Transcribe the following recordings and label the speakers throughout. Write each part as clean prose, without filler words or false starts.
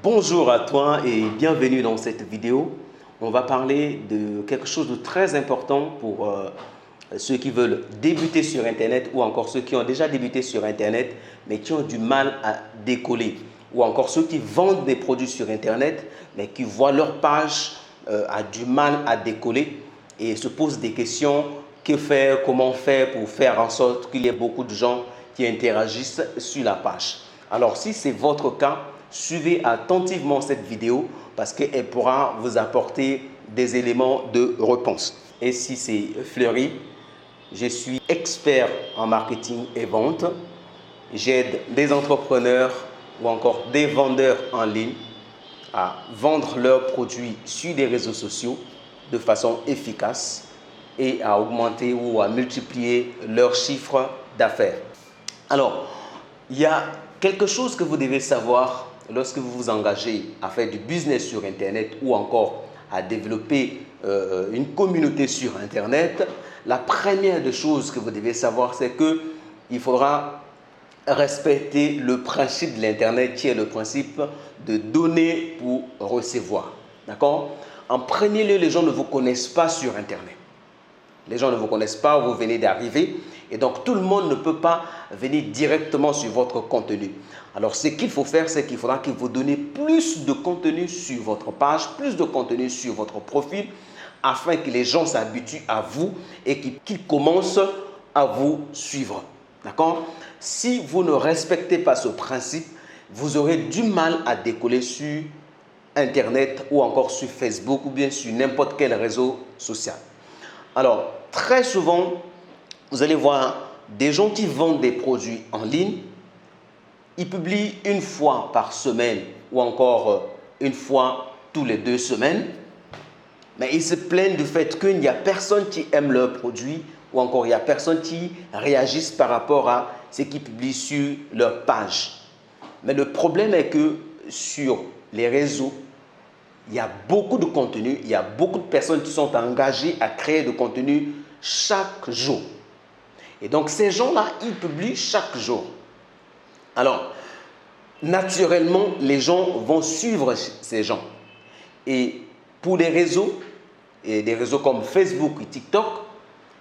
Speaker 1: Bonjour à toi et bienvenue dans cette vidéo. On va parler de quelque chose de très important pour ceux qui veulent débuter sur Internet ou encore ceux qui ont déjà débuté sur Internet mais qui ont du mal à décoller, ou encore ceux qui vendent des produits sur Internet mais qui voient leur page a du mal à décoller et se posent des questions: que faire, comment faire pour faire en sorte qu'il y ait beaucoup de gens qui interagissent sur la page. Alors si c'est votre cas, suivez attentivement cette vidéo parce qu'elle pourra vous apporter des éléments de réponse. Et si c'est Fleury, je suis expert en marketing et vente. J'aide des entrepreneurs ou encore des vendeurs en ligne à vendre leurs produits sur des réseaux sociaux de façon efficace et à augmenter ou à multiplier leur chiffre d'affaires. Alors, il y a quelque chose que vous devez savoir lorsque vous vous engagez à faire du business sur Internet ou encore à développer une communauté sur Internet. La première des choses que vous devez savoir, c'est qu'il faudra respecter le principe de l'Internet, qui est le principe de donner pour recevoir. D'accord? En premier lieu, les gens ne vous connaissent pas sur Internet. Les gens ne vous connaissent pas, vous venez d'arriver et donc tout le monde ne peut pas venir directement sur votre contenu. Alors ce qu'il faut faire, c'est qu'il faudra que vous donniez plus de contenu sur votre page, plus de contenu sur votre profil, afin que les gens s'habituent à vous et qu'ils commencent à vous suivre. D'accord? Si vous ne respectez pas ce principe, vous aurez du mal à décoller sur Internet ou encore sur Facebook ou bien sur n'importe quel réseau social. Alors, très souvent, vous allez voir des gens qui vendent des produits en ligne. Ils publient une fois par semaine ou encore une fois tous les 2 semaines. Mais ils se plaignent du fait qu'il n'y a personne qui aime leurs produits ou encore il n'y a personne qui réagisse par rapport à ce qu'ils publient sur leur page. Mais le problème est que sur les réseaux, il y a beaucoup de contenu, il y a beaucoup de personnes qui sont engagées à créer du contenu chaque jour. Et donc ces gens-là, ils publient chaque jour. Alors, naturellement, les gens vont suivre ces gens. Et pour les réseaux, et des réseaux comme Facebook et TikTok,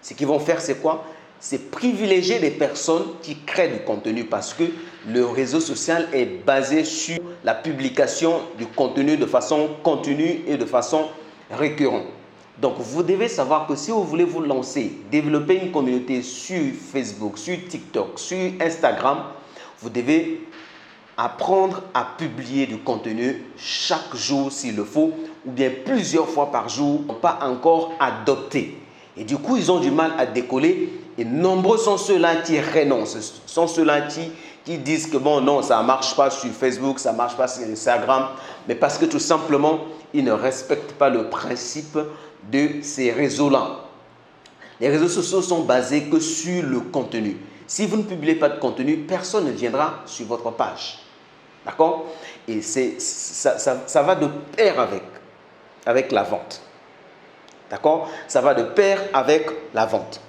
Speaker 1: ce qu'ils vont faire, c'est quoi? C'est privilégier les personnes qui créent du contenu parce que le réseau social est basé sur la publication du contenu de façon continue et de façon récurrente. Donc, vous devez savoir que si vous voulez vous lancer, développer une communauté sur Facebook, sur TikTok, sur Instagram, vous devez apprendre à publier du contenu chaque jour s'il le faut ou bien plusieurs fois par jour, pas encore adopté. Et du coup, ils ont du mal à décoller et nombreux sont ceux-là qui renoncent, sont ceux-là qui disent que bon, non, ça ne marche pas sur Facebook, ça ne marche pas sur Instagram, mais parce que tout simplement, ils ne respectent pas le principe de ces réseaux-là. Les réseaux sociaux sont basés que sur le contenu. Si vous ne publiez pas de contenu, personne ne viendra sur votre page. D'accord? Et ça va de pair avec la vente. D'accord? Ça va de pair avec la vente.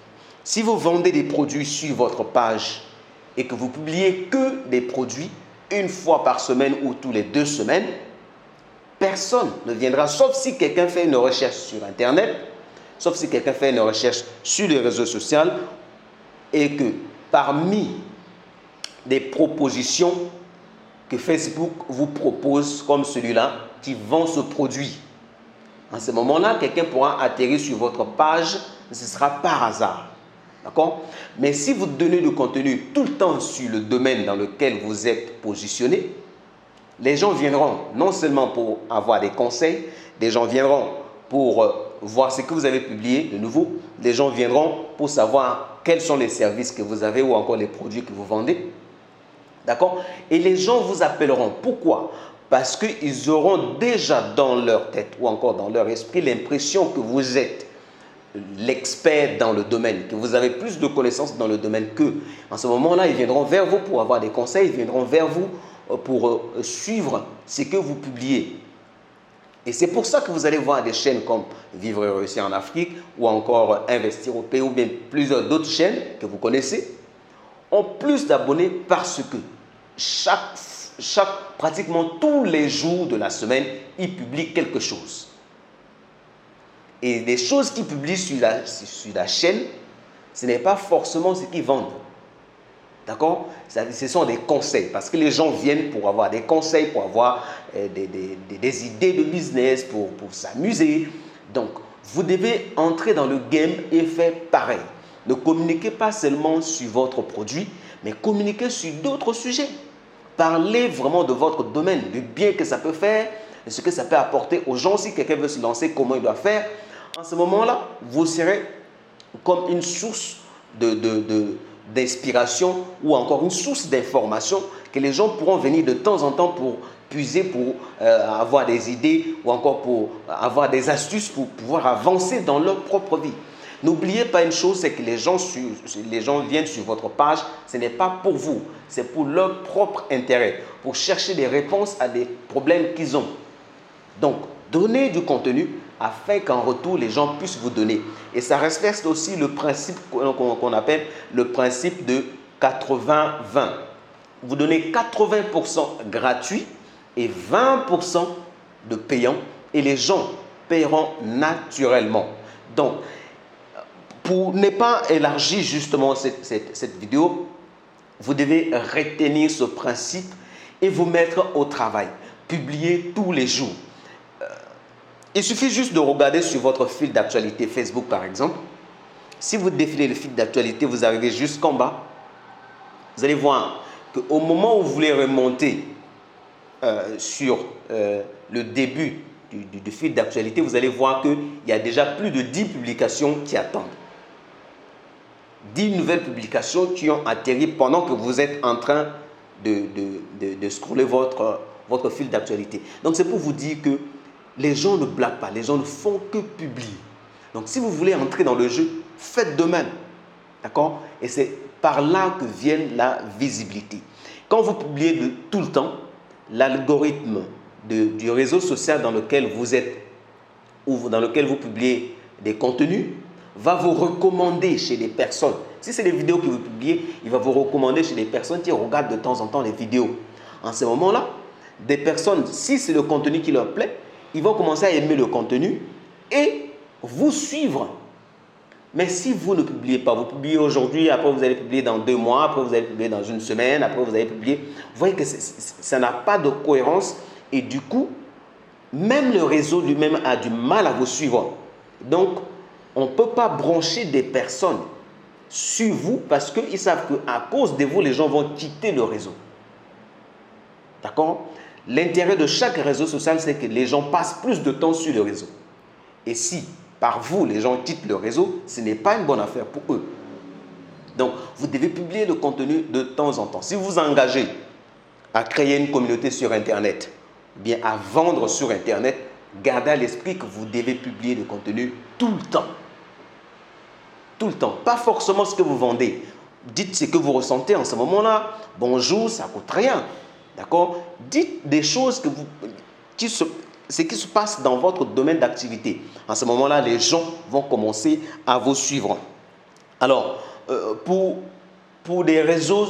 Speaker 1: Si vous vendez des produits sur votre page et que vous publiez que des produits une fois par semaine ou tous les 2 semaines, personne ne viendra, sauf si quelqu'un fait une recherche sur Internet, sauf si quelqu'un fait une recherche sur les réseaux sociaux et que parmi des propositions que Facebook vous propose comme celui-là qui vend ce produit, en ce moment-là, quelqu'un pourra atterrir sur votre page, ce sera par hasard. D'accord? Mais si vous donnez du contenu tout le temps sur le domaine dans lequel vous êtes positionné, les gens viendront non seulement pour avoir des conseils, des gens viendront pour voir ce que vous avez publié de nouveau, les gens viendront pour savoir quels sont les services que vous avez ou encore les produits que vous vendez. D'accord? Et les gens vous appelleront. Pourquoi? Parce qu'ils auront déjà dans leur tête ou encore dans leur esprit l'impression que vous êtes l'expert dans le domaine, que vous avez plus de connaissances dans le domaine qu'eux. En ce moment-là, ils viendront vers vous pour avoir des conseils, ils viendront vers vous pour suivre ce que vous publiez. Et c'est pour ça que vous allez voir des chaînes comme Vivre et réussir en Afrique ou encore Investir au pays ou bien plusieurs d'autres chaînes que vous connaissez ont plus d'abonnés parce que chaque pratiquement tous les jours de la semaine, ils publient quelque chose. Et les choses qu'ils publient sur la chaîne, ce n'est pas forcément ce qu'ils vendent. D'accord? Ce sont des conseils, parce que les gens viennent pour avoir des conseils, pour avoir des idées de business, pour s'amuser. Donc, vous devez entrer dans le game et faire pareil. Ne communiquez pas seulement sur votre produit, mais communiquez sur d'autres sujets. Parlez vraiment de votre domaine, du bien que ça peut faire, de ce que ça peut apporter aux gens. Si quelqu'un veut se lancer, comment il doit faire. En ce moment-là, vous serez comme une source d'inspiration ou encore une source d'information que les gens pourront venir de temps en temps pour puiser, pour avoir des idées ou encore pour avoir des astuces pour pouvoir avancer dans leur propre vie. N'oubliez pas une chose, c'est que les gens viennent sur votre page, ce n'est pas pour vous, c'est pour leur propre intérêt, pour chercher des réponses à des problèmes qu'ils ont. Donc, donnez du contenu afin qu'en retour, les gens puissent vous donner. Et ça respecte aussi le principe qu'on appelle le principe de 80-20. Vous donnez 80% gratuit et 20% de payant et les gens paieront naturellement. Donc, pour ne pas élargir justement cette vidéo, vous devez retenir ce principe et vous mettre au travail. Publiez tous les jours. Il suffit juste de regarder sur votre fil d'actualité Facebook par exemple. Si vous défilez le fil d'actualité, vous arrivez jusqu'en bas. Vous allez voir qu'au moment où vous voulez remonter sur le début du fil d'actualité, vous allez voir qu'il y a déjà plus de 10 publications qui attendent. 10 nouvelles publications qui ont atterri pendant que vous êtes en train de scroller votre fil d'actualité. Donc c'est pour vous dire que les gens ne blaguent pas, les gens ne font que publier. Donc si vous voulez entrer dans le jeu, faites de même. D'accord? Et c'est par là que vient la visibilité. Quand vous publiez tout le temps, l'algorithme du réseau social dans lequel vous êtes ou dans lequel vous publiez des contenus va vous recommander chez des personnes. Si c'est des vidéos que vous publiez, il va vous recommander chez des personnes qui regardent de temps en temps les vidéos. En ce moment-là, des personnes, si c'est le contenu qui leur plaît, ils vont commencer à aimer le contenu et vous suivre. Mais si vous ne publiez pas, vous publiez aujourd'hui, après vous allez publier dans 2 mois, après vous allez publier dans 1 semaine, après vous allez publier. Vous voyez que ça n'a pas de cohérence et du coup, même le réseau lui-même a du mal à vous suivre. Donc, on ne peut pas brancher des personnes sur vous parce qu'ils savent qu'à cause de vous, les gens vont quitter le réseau. D'accord? L'intérêt de chaque réseau social, c'est que les gens passent plus de temps sur le réseau. Et si, par vous, les gens quittent le réseau, ce n'est pas une bonne affaire pour eux. Donc, vous devez publier le contenu de temps en temps. Si vous vous engagez à créer une communauté sur Internet, bien à vendre sur Internet, gardez à l'esprit que vous devez publier le contenu tout le temps. Tout le temps. Pas forcément ce que vous vendez. Dites ce que vous ressentez en ce moment-là. Bonjour, ça ne coûte rien. D'accord? Dites des choses ce qui se passe dans votre domaine d'activité. En ce moment-là, les gens vont commencer à vous suivre. Alors, pour des réseaux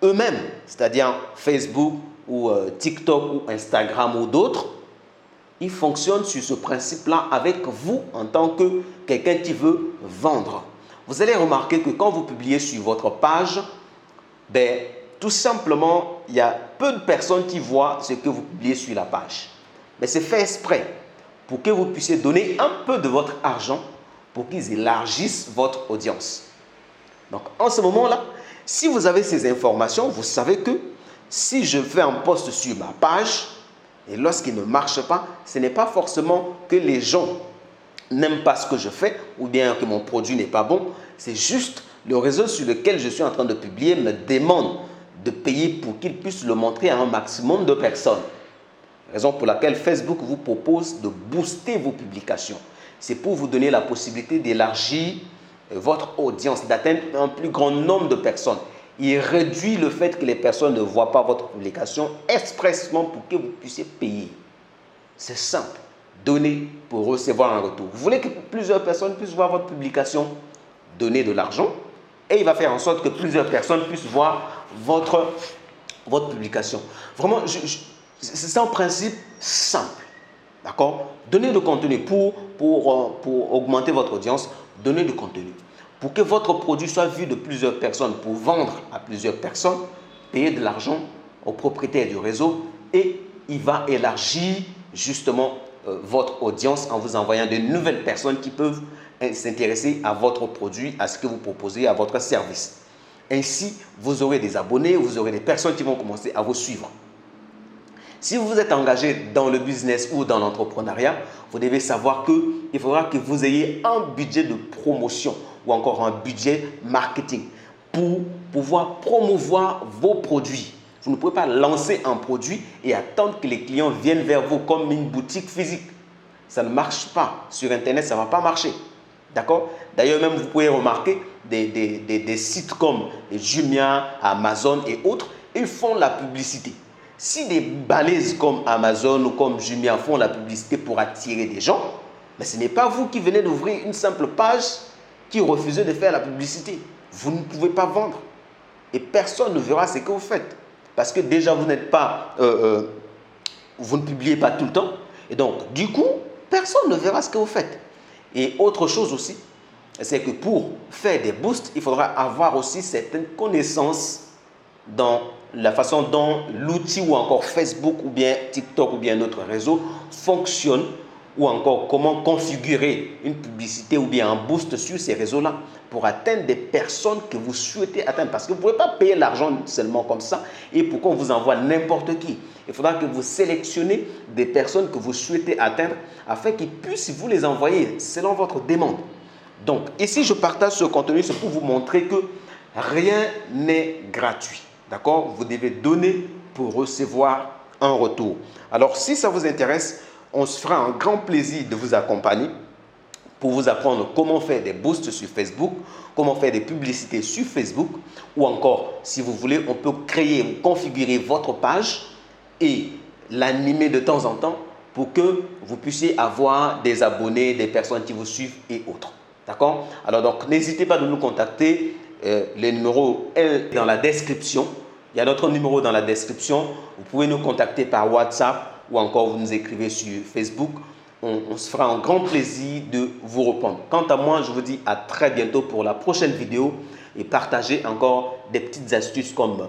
Speaker 1: eux-mêmes, c'est-à-dire Facebook ou TikTok ou Instagram ou d'autres, ils fonctionnent sur ce principe-là avec vous en tant que quelqu'un qui veut vendre. Vous allez remarquer que quand vous publiez sur votre page, tout simplement, il y a peu de personnes qui voient ce que vous publiez sur la page. Mais c'est fait exprès pour que vous puissiez donner un peu de votre argent pour qu'ils élargissent votre audience. Donc, en ce moment-là, si vous avez ces informations, vous savez que si je fais un post sur ma page et lorsqu'il ne marche pas, ce n'est pas forcément que les gens n'aiment pas ce que je fais ou bien que mon produit n'est pas bon. C'est juste le réseau sur lequel je suis en train de publier me demande de payer pour qu'il puisse le montrer à un maximum de personnes. Raison pour laquelle Facebook vous propose de booster vos publications. C'est pour vous donner la possibilité d'élargir votre audience, d'atteindre un plus grand nombre de personnes. Il réduit le fait que les personnes ne voient pas votre publication expressément pour que vous puissiez payer. C'est simple. Donnez pour recevoir un retour. Vous voulez que plusieurs personnes puissent voir votre publication? Donnez de l'argent et il va faire en sorte que plusieurs personnes puissent voir votre votre publication. Vraiment, c'est un principe simple. D'accord? Donnez du contenu pour augmenter votre audience. Donnez du contenu. Pour que votre produit soit vu de plusieurs personnes, pour vendre à plusieurs personnes, payez de l'argent au propriétaire du réseau et il va élargir justement votre audience en vous envoyant de nouvelles personnes qui peuvent s'intéresser à votre produit, à ce que vous proposez, à votre service. Ainsi, vous aurez des abonnés, vous aurez des personnes qui vont commencer à vous suivre. Si vous êtes engagé dans le business ou dans l'entrepreneuriat, vous devez savoir qu'il faudra que vous ayez un budget de promotion ou encore un budget marketing pour pouvoir promouvoir vos produits. Vous ne pouvez pas lancer un produit et attendre que les clients viennent vers vous comme une boutique physique. Ça ne marche pas. Sur Internet, ça ne va pas marcher. D'accord? D'ailleurs, même vous pouvez remarquer des sites comme Jumia, Amazon et autres, ils font la publicité. Si des balaises comme Amazon ou comme Jumia font la publicité pour attirer des gens, mais ce n'est pas vous qui venez d'ouvrir une simple page qui refusez de faire la publicité. Vous ne pouvez pas vendre. Et personne ne verra ce que vous faites. Parce que déjà, vous n'êtes pas, vous ne publiez pas tout le temps. Et donc, du coup, personne ne verra ce que vous faites. Et autre chose aussi, c'est que pour faire des boosts, il faudra avoir aussi certaines connaissances dans la façon dont l'outil ou encore Facebook ou bien TikTok ou bien notre réseau fonctionne ou encore comment configurer une publicité ou bien un boost sur ces réseaux-là pour atteindre des personnes que vous souhaitez atteindre. Parce que vous ne pouvez pas payer l'argent seulement comme ça et pour qu'on vous envoie n'importe qui. Il faudra que vous sélectionnez des personnes que vous souhaitez atteindre afin qu'ils puissent vous les envoyer selon votre demande. Donc, ici, je partage ce contenu, c'est pour vous montrer que rien n'est gratuit. D'accord? Vous devez donner pour recevoir un retour. Alors, si ça vous intéresse, on se fera un grand plaisir de vous accompagner pour vous apprendre comment faire des boosts sur Facebook, comment faire des publicités sur Facebook ou encore, si vous voulez, on peut créer ou configurer votre page et l'animer de temps en temps pour que vous puissiez avoir des abonnés, des personnes qui vous suivent et autres. D'accord? Alors, donc, n'hésitez pas de nous contacter. Le numéro est dans la description. Il y a notre numéro dans la description. Vous pouvez nous contacter par WhatsApp ou encore vous nous écrivez sur Facebook. On se fera un grand plaisir de vous répondre. Quant à moi, je vous dis à très bientôt pour la prochaine vidéo et partagez encore des petites astuces comme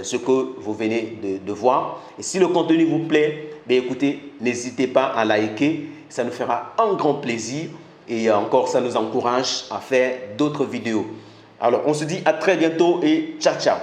Speaker 1: ce que vous venez de voir. Et si le contenu vous plaît, écoutez, n'hésitez pas à liker. Ça nous fera un grand plaisir et encore, ça nous encourage à faire d'autres vidéos. Alors, on se dit à très bientôt et ciao, ciao.